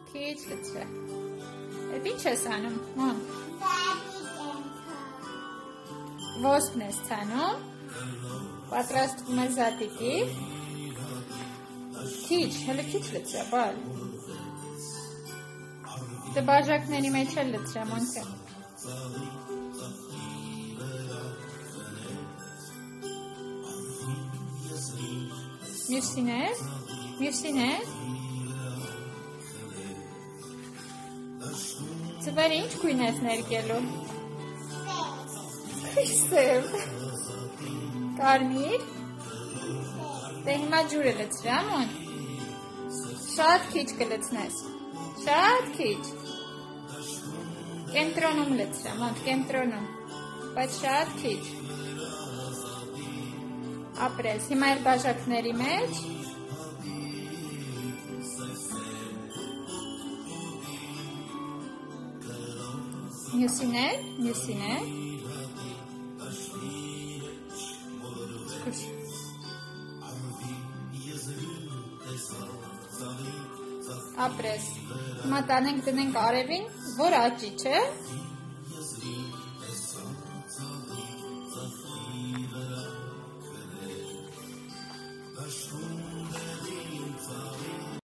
Քիչ լցրե։ Այդ ինչ ես անում, ման։ Ոսպն ես ցանում։ Պատրաստվում է զատիկի։ Քիչ, հələ քիչ լցրե, բալ։ Դե բաժակների մեջ էլ լցրե, մանքե։ Մյուսին է։ Ծվերը ինչ գույն ես ներկելու։ Սև։ Կարմիր։ Դե հիմա ջուրը լցրե, աման։ Շատ քիչ կլցնես։ Շատ քիչ։ Կենտրոնում լցրե, ման, կենտրոնում։ Բայց շատ քիչ։ Ապրես, հիմա էլ բաժակների մեջ։ Մյուսին է։ Սկուշ։ Ապրես, հիմա տանենք դնենք արևին, որ աճի, չէ։